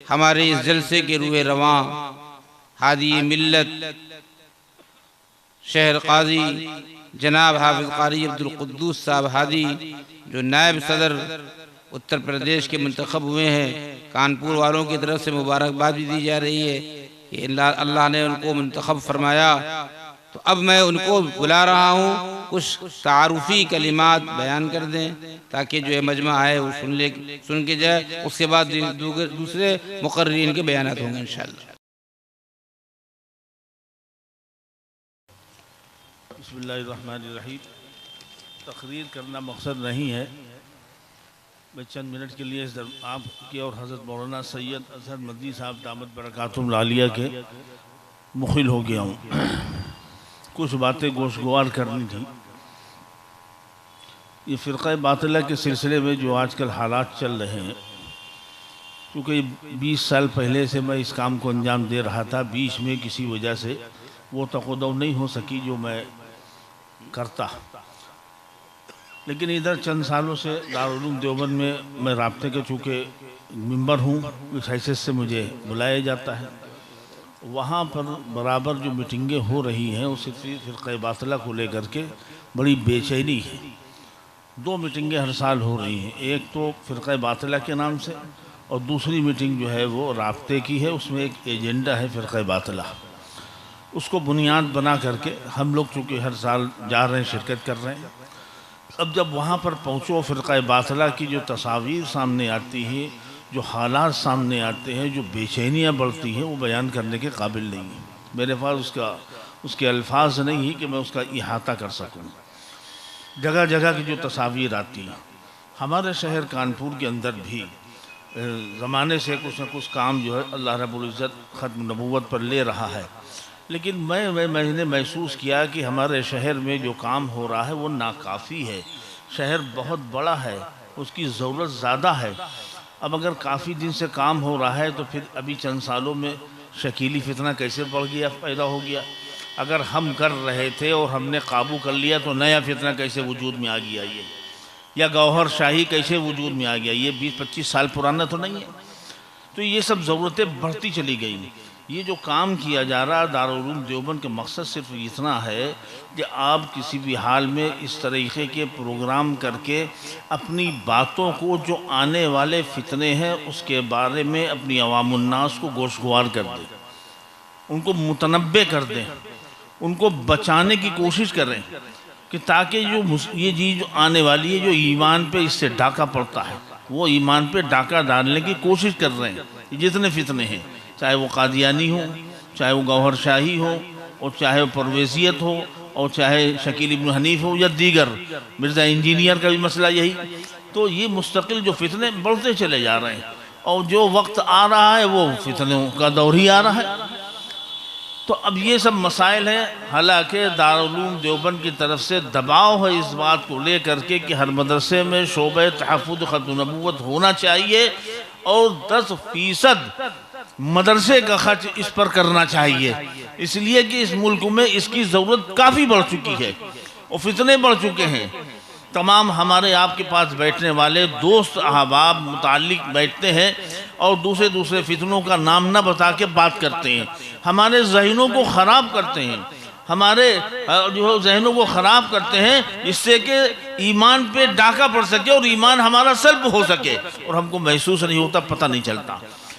ہمارے اس جلسے کے روح رواں ہادی ملت شہر قاضی جناب حافظ قاری عبدالقدوس صاحب ہادی جو نائب صدر اتر پردیش کے منتخب ہوئے ہیں، کانپور والوں کی طرف سے مبارکباد بھی دی جا رہی ہے کہ اللہ نے ان کو منتخب فرمایا۔ تو اب میں ان کو بلا رہا ہوں، کچھ تعارفی کلمات بیان کر دیں تاکہ جو مجمع آئے وہ سن کے جائے، اس کے بعد دوسرے مقررین کے بیانات ہوں گے انشاءاللہ۔ بسم اللہ الرحمن الرحیم۔ تقریر کرنا مقصد نہیں ہے، میں چند منٹ کے لیے آپ کے اور حضرت مولانا سید اظہر مدنی صاحب دامت برکاتہم العالیہ کے مخل ہو گیا ہوں۔ کچھ باتیں گوشگوار کرنی تھی۔ یہ فرقہ باطلہ کے سلسلے میں جو آج کل حالات چل رہے ہیں، کیونکہ 20 سال پہلے سے میں اس کام کو انجام دے رہا تھا، بیچ میں کسی وجہ سے وہ تقدم نہیں ہو سکی جو میں کرتا، لیکن ادھر چند سالوں سے دارالعلوم دیوبند میں رابطے کے چونکہ ممبر ہوں، اس حیثیت سے مجھے بلایا جاتا ہے۔ وہاں پر برابر جو میٹنگیں ہو رہی ہیں اس فرقہ باطلہ کو لے کر کے بڑی بے چینی ہے۔ 2 میٹنگیں ہر سال ہو رہی ہیں، ایک تو فرقہ باطلہ کے نام سے اور دوسری میٹنگ جو ہے وہ رابطے کی ہے، اس میں ایک ایجنڈا ہے فرقہ باطلہ۔ اس کو بنیاد بنا کر کے ہم لوگ چونکہ ہر سال جا رہے ہیں، شرکت کر رہے ہیں۔ اب جب وہاں پر پہنچو، فرقہ باطلہ کی جو تصاویر سامنے آتی ہے، جو حالات سامنے آتے ہیں، جو بے چینیاں بڑھتی ہیں، وہ بیان کرنے کے قابل نہیں ہے۔ میرے پاس اس کے الفاظ نہیں ہیں کہ میں اس کا احاطہ کر سکوں۔ جگہ جگہ کی جو تصاویر آتی ہیں، ہمارے شہر کانپور کے اندر بھی زمانے سے کچھ نہ کچھ کام جو ہے اللہ رب العزت ختم نبوت پر لے رہا ہے، لیکن میں نے محسوس کیا کہ ہمارے شہر میں جو کام ہو رہا ہے وہ ناکافی ہے۔ شہر بہت بڑا ہے، اس کی ضرورت زیادہ ہے۔ اب اگر کافی دن سے کام ہو رہا ہے تو پھر ابھی چند سالوں میں شکیلی فتنہ کیسے پیدا ہو گیا؟ اگر ہم کر رہے تھے اور ہم نے قابو کر لیا تو نیا فتنہ کیسے وجود میں آ گیا؟ یہ یا گوہر شاہی کیسے وجود میں آ گیا؟ یہ 20-25 سال پرانا تو نہیں ہے۔ تو یہ سب ضرورتیں بڑھتی چلی گئی۔ یہ جو کام کیا جا رہا دارالعلوم دیوبند کا مقصد صرف اتنا ہے کہ آپ کسی بھی حال میں اس طریقے کے پروگرام کر کے اپنی باتوں کو، جو آنے والے فتنے ہیں اس کے بارے میں اپنی عوام الناس کو گوشگوار کر دیں، ان کو متنبع کر دیں، ان کو بچانے کی کوشش کریں کہ تاکہ یہ چیز جو آنے والی ہے، جو ایمان پہ اس سے ڈاکہ پڑتا ہے، وہ ایمان پہ ڈاکہ ڈالنے کی کوشش کر رہے ہیں۔ جتنے فتنے ہیں، چاہے وہ قادیانی ہو، چاہے وہ گوہر شاہی ہو، اور چاہے وہ پرویزیت ہو، اور چاہے شکیل ابن حنیف ہو، یا دیگر مرزا انجینئر کا بھی مسئلہ یہی، تو یہ مستقل جو فتنے بڑھتے چلے جا رہے ہیں، اور جو وقت آ رہا ہے وہ فتنوں کا دور ہی آ رہا ہے۔ تو اب یہ سب مسائل ہیں۔ حالانکہ دارالعلوم دیوبند کی طرف سے دباؤ ہے اس بات کو لے کر کے کہ ہر مدرسے میں شعبہ تحفظ ختم نبوت ہونا چاہیے، اور 10% مدرسے کا خرچ اس پر کرنا چاہیے، اس لیے کہ اس ملک میں اس کی ضرورت کافی بڑھ چکی ہے اور فتنے بڑھ چکے ہیں۔ تمام ہمارے آپ کے پاس بیٹھنے والے دوست احباب متعلق بیٹھتے ہیں اور دوسرے فتنوں کا نام نہ بتا کے بات کرتے ہیں، ہمارے ذہنوں کو خراب کرتے ہیں، ہمارے جو ذہنوں کو خراب کرتے ہیں، جس سے کہ ایمان پہ ڈاکہ پڑ سکے اور ایمان ہمارا سلب ہو سکے، اور ہم کو محسوس نہیں ہوتا، پتہ نہیں چلتا،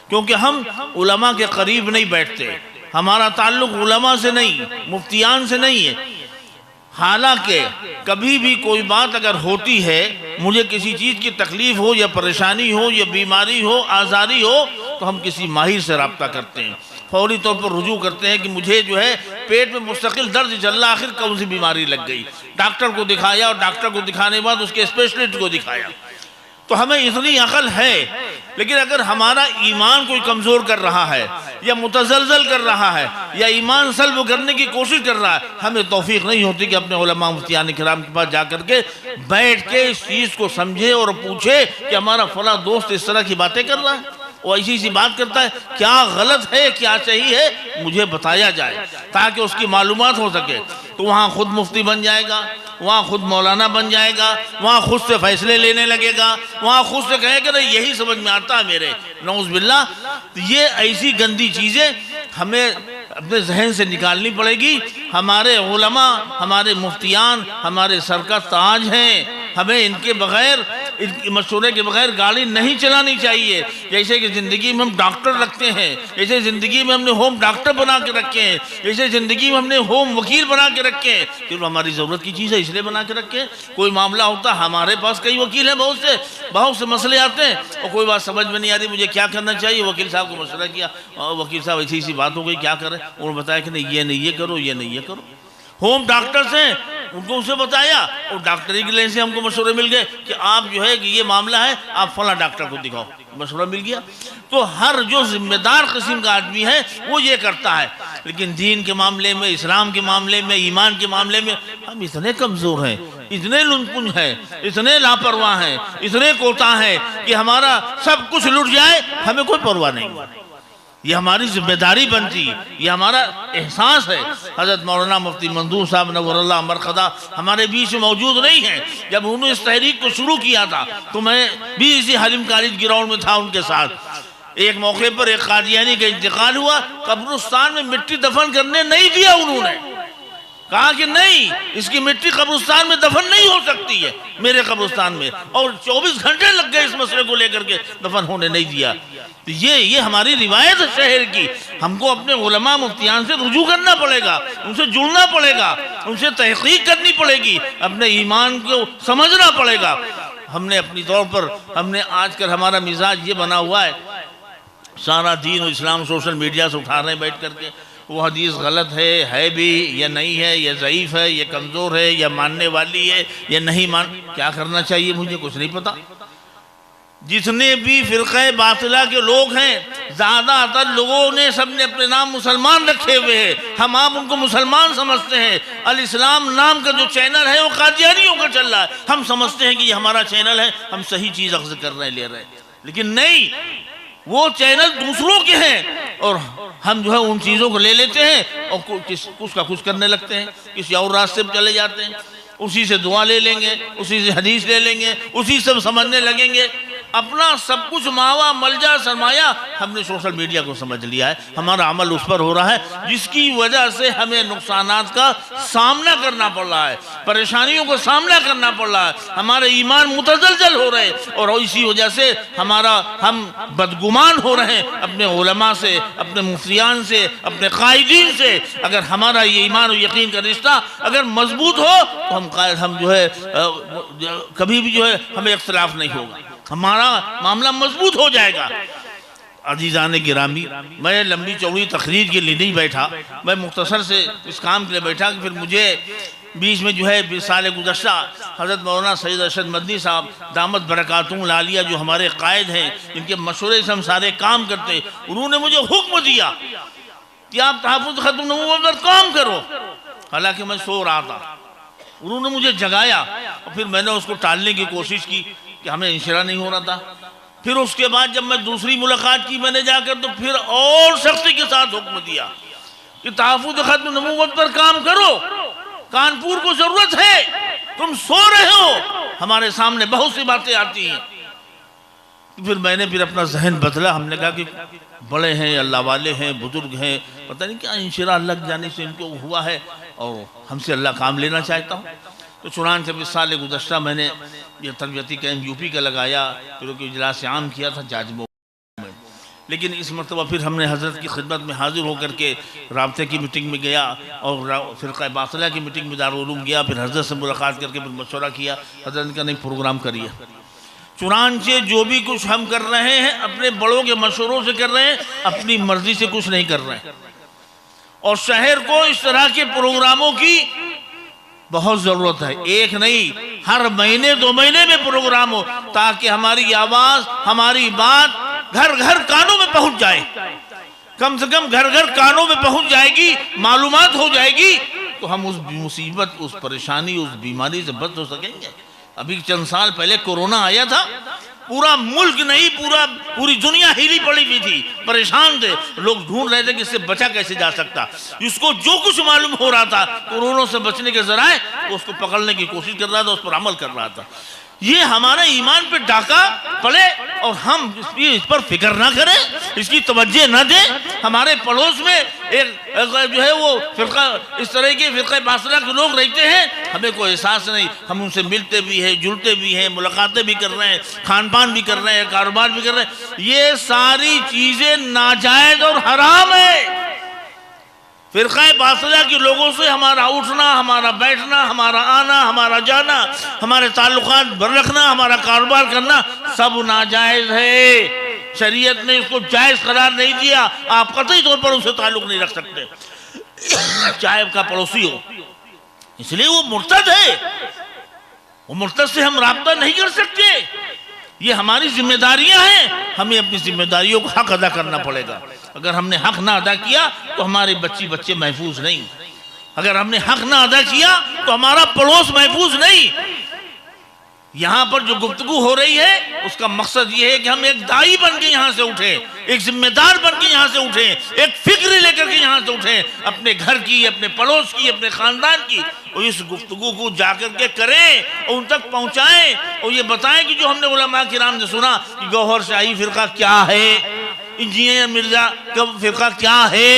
کیونکہ ہم علماء کے قریب نہیں بیٹھتے، ہمارا تعلق علماء سے نہیں، مفتیان سے نہیں ہے۔ حالانکہ کبھی بھی کوئی بات اگر ہوتی ہے، مجھے کسی چیز کی تکلیف ہو یا پریشانی ہو یا بیماری ہو، آزاری ہو، تو ہم کسی ماہر سے رابطہ کرتے ہیں، فوری طور پر رجوع کرتے ہیں کہ مجھے جو ہے پیٹ میں مستقل درد چل رہا، آخر کون سی بیماری لگ گئی، ڈاکٹر کو دکھایا، اور ڈاکٹر کو دکھانے کے بعد اس کے اسپیشلسٹ کو دکھایا۔ تو ہمیں اتنی عقل ہے، لیکن اگر ہمارا ایمان کوئی کمزور کر رہا ہے یا متزلزل کر رہا ہے یا ایمان سلب کرنے کی کوشش کر رہا ہے، ہمیں توفیق نہیں ہوتی کہ اپنے علماء مفتیان کرام کے پاس جا کر کے بیٹھ کے اس چیز کو سمجھے اور پوچھے کہ ہمارا فلاں دوست اس طرح کی باتیں کر رہا ہے، وہ ایسی سی بات کرتا ہے، کیا غلط ہے کیا صحیح ہے، مجھے بتایا جائے تاکہ اس کی معلومات ہو سکے۔ تو وہاں خود مفتی بن جائے گا، وہاں خود مولانا بن جائے گا، وہاں خود سے فیصلے لینے لگے گا، وہاں خود سے کہے گا نہیں یہی سمجھ میں آتا ہے میرے، نعوذ باللہ۔ یہ ایسی گندی چیزیں ہمیں اپنے ذہن سے نکالنی پڑے گی۔ ہمارے علماء، ہمارے مفتیان ہمارے سر کا تاج ہیں، ہمیں ان کے بغیر، ان کے مشورے کے بغیر گاڑی نہیں چلانی چاہیے۔ جیسے کہ زندگی میں ہم ڈاکٹر رکھتے ہیں، جیسے زندگی میں ہم نے ہوم ڈاکٹر بنا کے رکھے ہیں، جیسے زندگی میں ہم نے ہوم وکیل بنا کے رکھے ہیں، پھر ہماری ضرورت کی چیز ہے اس لیے بنا کے رکھے ہیں۔ کوئی معاملہ ہوتا ہے ہمارے پاس کئی وکیل ہیں، بہت سے مسئلے آتے ہیں اور کوئی بات سمجھ میں نہیں آ رہی مجھے کیا کرنا چاہیے، وکیل صاحب کو مشورہ کیا، وکیل صاحب ایسی بات ہو گئی کیا کریں، انہوں نے بتایا کہ نہیں یہ کرو، یہ نہیں یہ کرو۔ ہوم ڈاکٹرز ہیں، ان کو اسے بتایا اور ڈاکٹری کی لائن سے ہم کو مشورے مل گئے کہ آپ جو ہے کہ یہ معاملہ ہے آپ فلاں ڈاکٹر کو دکھاؤ، مشورہ مل گیا۔ تو ہر جو ذمہ دار قسم کا آدمی ہے وہ یہ کرتا ہے، لیکن دین کے معاملے میں، اسلام کے معاملے میں، ایمان کے معاملے میں ہم اتنے کمزور ہیں، اتنے لنپن ہیں، اتنے لاپرواہ ہیں، اتنے کوتاہ ہیں کہ ہمارا سب کچھ لٹ جائے ہمیں کوئی پرواہ نہیں۔ یہ ہماری ذمہ داری بنتی، یہ ہمارا احساس ہے۔ حضرت مولانا مفتی منظور صاحب نور اللہ مرقدہ ہمارے بیچ میں موجود نہیں ہیں۔ جب انہوں نے اس تحریک کو شروع کیا تھا تو میں بھی اسی حلیم کالج گراؤنڈ میں تھا ان کے ساتھ۔ ایک موقع پر ایک قادیانی کا انتقال ہوا، قبرستان میں مٹی دفن کرنے نہیں دیا، انہوں نے کہا کہ نہیں اس کی مٹی قبرستان میں دفن نہیں ہو سکتی ہے میرے قبرستان میں، اور 24 گھنٹے لگ گئے اس مسئلے کو لے کر کے دفن ہونے نہیں دیا۔ یہ ہماری روایت ہے شہر کی، ہم کو اپنے علماء مفتیان سے رجوع کرنا پڑے گا، ان سے جڑنا پڑے گا، ان سے تحقیق کرنی پڑے گی، اپنے ایمان کو سمجھنا پڑے گا۔ ہم نے اپنی طور پر آج کل ہمارا مزاج یہ بنا ہوا ہے، سارا دین اور اسلام سوشل میڈیا سے اٹھا رہے ہیں بیٹھ کر کے، وہ حدیث غلط ہے بھی یا نہیں ہے، یا ضعیف ہے یا کمزور ہے یا ماننے والی ہے یا نہیں کیا کرنا چاہیے مجھے کچھ نہیں پتا۔ جتنے بھی فرقہ باطلہ کے لوگ ہیں زیادہ تر لوگوں نے سب نے اپنے نام مسلمان رکھے ہوئے ہیں، ہم آپ ان کو مسلمان سمجھتے ہیں۔ الاسلام نام کا جو چینل ہے وہ قادیانیوں کا چل رہا ہے، ہم سمجھتے ہیں کہ یہ ہمارا چینل ہے، ہم صحیح چیز اخذ کر رہے ہیں، لے رہے ہیں، لیکن نہیں، وہ چینل دوسروں کے ہیں اور ہم جو ہے ان چیزوں کو لے لیتے ہیں اور کچھ کا کچھ کرنے لگتے ہیں، کسی اور راستے پہ چلے جاتے ہیں، اسی سے دعا لے لیں گے، اسی سے حدیث لے لیں گے، اسی سے سمجھنے لگیں گے۔ اپنا سب کچھ ماوا ملجا سرمایہ ہم نے سوشل میڈیا کو سمجھ لیا ہے، ہمارا عمل اس پر ہو رہا ہے، جس کی وجہ سے ہمیں نقصانات کا سامنا کرنا پڑ رہا ہے، پریشانیوں کو سامنا کرنا پڑ رہا ہے، ہمارے ایمان متزلزل ہو رہے ہیں، اور اسی وجہ سے ہم بدگمان ہو رہے ہیں اپنے علماء سے، اپنے مفتیان سے، اپنے قائدین سے۔ اگر ہمارا یہ ایمان و یقین کا رشتہ اگر مضبوط ہو تو ہم جو ہے کبھی بھی جو ہے ہمیں اختلاف نہیں ہوگا، ہمارا معاملہ مضبوط ہو جائے گا۔ عزیزان گرامی، میں لمبی چوڑی تقریر کے لیے نہیں بیٹھا، میں مختصر سے اس کام کے لیے بیٹھا کہ پھر مجھے بیچ میں جو ہے 20 سال گزشتہ حضرت مولانا سید ارشد مدنی صاحب دامت برکاتہم العالیہ جو ہمارے قائد ہیں، ان کے مشورے سے ہم سارے کام کرتے، انہوں نے مجھے حکم دیا کہ آپ تحفظ ختم نبوت پر کام کرو، حالانکہ میں سو رہا تھا۔ انہوں نے مجھے جگایا اور پھر میں نے اس کو ٹالنے کی کوشش کی کہ ہمیں انشراح نہیں ہو رہا تھا۔ پھر اس کے بعد جب میں دوسری ملاقات کی میں نے جا کر تو پھر اور سختی کے ساتھ حکم دیا کہ تحفظ ختم نبوت پر کام کرو، کانپور کو ضرورت ہے، تم سو رہے ہو، ہمارے سامنے بہت سی باتیں آتی ہیں۔ پھر میں نے اپنا ذہن بدلا، ہم نے کہا کہ بڑے ہیں، اللہ والے ہیں، بزرگ ہیں، پتہ نہیں کیا انشراح لگ جانے سے ان کو ہوا ہے اور ہم سے اللہ کام لینا چاہتا ہوں۔ تو چنانچہ 20 سال گزشتہ میں نے یہ تربیتی کیمپ یو پی کا لگایا، پھر کہ اجلاس عام کیا تھا جاجمو میں، لیکن اس مرتبہ پھر ہم نے حضرت کی خدمت میں حاضر ہو کر کے رابطے کی میٹنگ میں گیا اور فرقہ باطلہ کی میٹنگ میں دارالعلوم گیا، پھر حضرت سے ملاقات کر کے پھر مشورہ کیا، حضرت نے کہا نہیں پروگرام کریے۔ چنانچہ جو بھی کچھ ہم کر رہے ہیں اپنے بڑوں کے مشوروں سے کر رہے ہیں، اپنی مرضی سے کچھ نہیں کر رہے ہیں، اور شہر کو اس طرح کے پروگراموں کی بہت ضرورت ہے، ایک نہیں ہر مہینے 2 مہینے میں پروگرام ہو، تاکہ ہماری آواز، ہماری بات گھر گھر کانوں میں پہنچ جائے، کم سے کم گھر گھر کانوں میں پہنچ جائے گی، معلومات ہو جائے گی، تو ہم اس مصیبت، اس پریشانی، اس بیماری سے بچ ہو سکیں گے۔ ابھی چند سال پہلے کورونا آیا تھا، پورا ملک نہیں پوری دنیا ہیلی پڑی ہوئی تھی، پریشان تھے، لوگ ڈھونڈ رہے تھے کہ اس سے بچا کیسے جا سکتا. اس کو جو کچھ معلوم ہو رہا تھا کورونا سے بچنے کے ذرائع وہ اس کو پکڑنے کی کوشش کر رہا تھا، اس پر عمل کر رہا تھا. یہ ہمارے ایمان پہ ڈاکہ پڑے اور ہم اس پر فکر نہ کریں، اس کی توجہ نہ دیں. ہمارے پڑوس میں ایک جو ہے وہ فرقہ، اس طرح کے فرقہ باطلہ کے لوگ رہتے ہیں، ہمیں کوئی احساس نہیں. ہم ان سے ملتے بھی ہیں، جلتے بھی ہیں، ملاقاتیں بھی کر رہے ہیں، کھان پان بھی کر رہے ہیں، کاروبار بھی کر رہے ہیں. یہ ساری چیزیں ناجائز اور حرام ہے. فرقہ باطلہ کے لوگوں سے ہمارا اٹھنا، ہمارا بیٹھنا، ہمارا آنا، ہمارا جانا، ہمارے تعلقات بر رکھنا، ہمارا کاروبار کرنا سب ناجائز ہے. شریعت نے اس کو جائز قرار نہیں دیا. آپ قطعی طور پر ان سے تعلق نہیں رکھ سکتے چاہے آپ کا پڑوسی ہو، اس لیے وہ مرتد ہے. وہ مرتد سے ہم رابطہ نہیں کر سکتے. یہ ہماری ذمہ داریاں ہیں، ہمیں اپنی ذمہ داریوں کو حق ادا کرنا پڑے گا. اگر ہم نے حق نہ ادا کیا تو ہمارے بچے محفوظ نہیں. اگر ہم نے حق نہ ادا کیا تو ہمارا پڑوس محفوظ نہیں. یہاں پر جو گفتگو ہو رہی ہے اس کا مقصد یہ ہے کہ ہم ایک داعی بن کے یہاں سے اٹھیں، ایک ذمہ دار بن کے یہاں سے اٹھیں، ایک فکر لے کر کے یہاں سے اٹھیں، اپنے گھر کی، اپنے پڑوس کی، اپنے خاندان کی. اور اس گفتگو کو جا کر کے کریں اور ان تک پہنچائیں اور یہ بتائیں کہ جو ہم نے علماء کرام نے سنا کہ گوہر شاہی فرقہ کیا ہے، انجینئر مرزا کا فرقہ کیا ہے،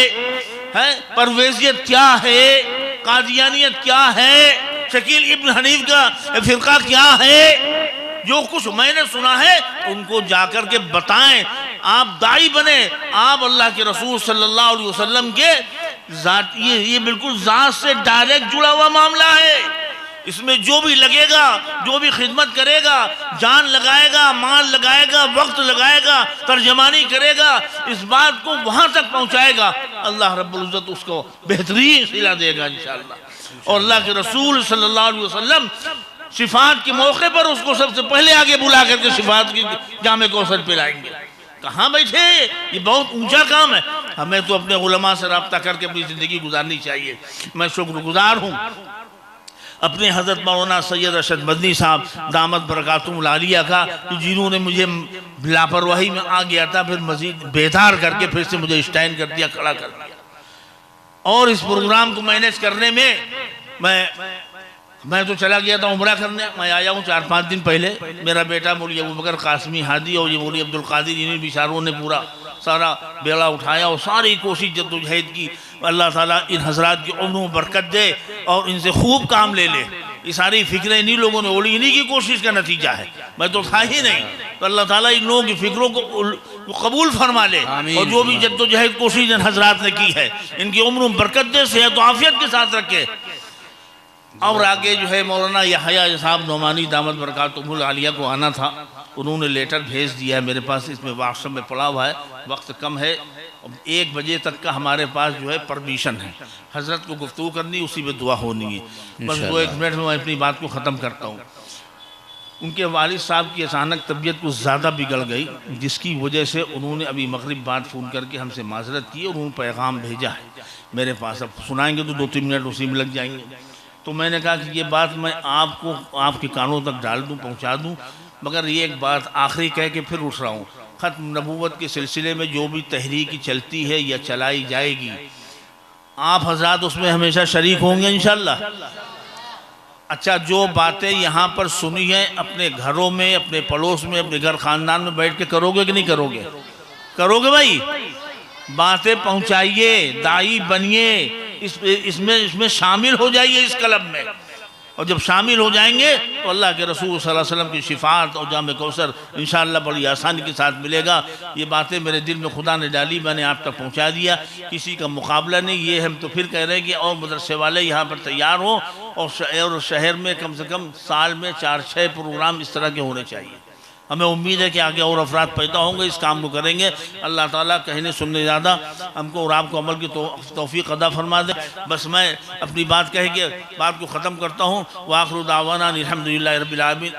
پرویزیت کیا ہے، قادیانیت کیا ہے، شکیل ابن حنیف کا فرقہ کیا ہے. جو کچھ میں نے سنا ہے ان کو جا کر کے بتائیں. آپ داعی بنیں. آپ اللہ کے رسول صلی اللہ علیہ وسلم کے ذات، یہ بالکل ذات سے ڈائریکٹ جڑا ہوا معاملہ ہے. اس میں جو بھی لگے گا، جو بھی خدمت کرے گا، جان لگائے گا، مال لگائے گا، وقت لگائے گا، ترجمانی کرے گا، اس بات کو وہاں تک پہنچائے گا، اللہ رب العزت اس کو بہترین صلہ دے گا انشاءاللہ. اور اللہ کے رسول صلی اللہ علیہ وسلم شفاعت کے موقع پر اس کو سب سے پہلے آگے بلا کر کے شفاعت کی جام کوثر پلائیں گے. کہاں بیٹھے؟ یہ بہت اونچا کام ہے. ہمیں تو اپنے علماء سے رابطہ کر کے اپنی زندگی گزارنی چاہیے. میں شکر گزار ہوں اپنے حضرت مولانا سید ارشد مدنی صاحب دامت برکاتہم العالیہ کا، جنہوں نے مجھے لاپرواہی میں آ گیا تھا پھر مزید بیدار کر کے پھر سے مجھے اسٹینڈ کر دیا، کھڑا کر دیا. اور اس پروگرام کو مینیج کرنے میں میں تو چلا گیا تھا عمرہ کرنے. میں آیا ہوں 4-5 دن پہلے. میرا بیٹا مولوی ابوبکر قاسمی ہادی اور یہ مولوی عبدالقادر، انہیں بیچاروں نے پورا سارا بیڑا اٹھایا اور ساری کوشش جدوجہد کی. اللہ تعالیٰ ان حضرات کی عمروں میں برکت دے اور ان سے خوب کام لے لے. یہ ساری فکریں انہی لوگوں نے اوڑی، انہی کی کوشش کا نتیجہ ہے. میں تو تھا ہی نہیں. تو اللہ تعالیٰ ان لوگوں کی فکروں کو قبول فرما لے اور جو بھی جدوجہد کوشش ان حضرات نے کی ہے ان کی عمروں میں برکت دے، صحت و عافیت کے ساتھ رکھے. اور آگے جو ہے مولانا یحییٰ صاحب نعمانی دامت برکاتہم العالیہ کو آنا تھا. انہوں نے لیٹر بھیج دیا ہے میرے پاس، اس میں واٹس ایپ میں پڑا ہوا ہے. وقت کم ہے، 1 بجے تک کا ہمارے پاس جو ہے پرمیشن ہے. حضرت کو گفتگو کرنی، اسی میں دعا ہونی ہے. بس 2-1 منٹ میں اپنی بات کو ختم کرتا ہوں. ان کے والد صاحب کی اچانک طبیعت کو زیادہ بگڑ گئی، جس کی وجہ سے انہوں نے ابھی مغرب بعد فون کر کے ہم سے معذرت کی اور انہوں نے پیغام بھیجا ہے میرے پاس. اب سنائیں گے تو 2-3 منٹ اسی میں لگ جائیں گے. تو میں نے کہا کہ یہ بات میں آپ کو آپ کے کانوں تک ڈال دوں، پہنچا دوں، مگر یہ ایک بات آخری کہہ کے پھر اٹھ رہا ہوں. ختم نبوت کے سلسلے میں جو بھی تحریک چلتی ہے یا چلائی جائے گی، آپ حضرات اس میں ہمیشہ شریک ہوں گے انشاءاللہ. اچھا، جو باتیں یہاں پر سنی ہیں اپنے گھروں میں، اپنے پڑوس میں، اپنے گھر خاندان میں بیٹھ کے کرو گے کہ نہیں کرو گے؟ کرو گے بھائی؟ باتیں پہنچائیے، داعی بنیے، اس میں شامل ہو جائیے اس کلب میں. اور جب شامل ہو جائیں گے تو اللہ کے رسول صلی اللہ علیہ وسلم کی شفاعت اور جام کوثر انشاءاللہ بڑی آسانی کے ساتھ ملے گا. یہ باتیں میرے دل میں خدا نے ڈالی، میں نے آپ تک پہنچا دیا. کسی کا مقابلہ نہیں. یہ ہم تو پھر کہہ رہے ہیں کہ اور مدرسے والے یہاں پر تیار ہوں اور شہر میں کم سے کم سال میں 4-6 پروگرام اس طرح کے ہونے چاہیے. ہمیں امید ہے کہ آگے اور افراد پیدا ہوں گے، اس کام کو کریں گے. اللہ تعالیٰ کہنے سننے زیادہ ہم کو اور آپ کو عمل کی توفیق عطا فرما دے. بس میں اپنی بات کہہ کے بات کو ختم کرتا ہوں. وآخر دعوانا الحمدللہ رب العالمین.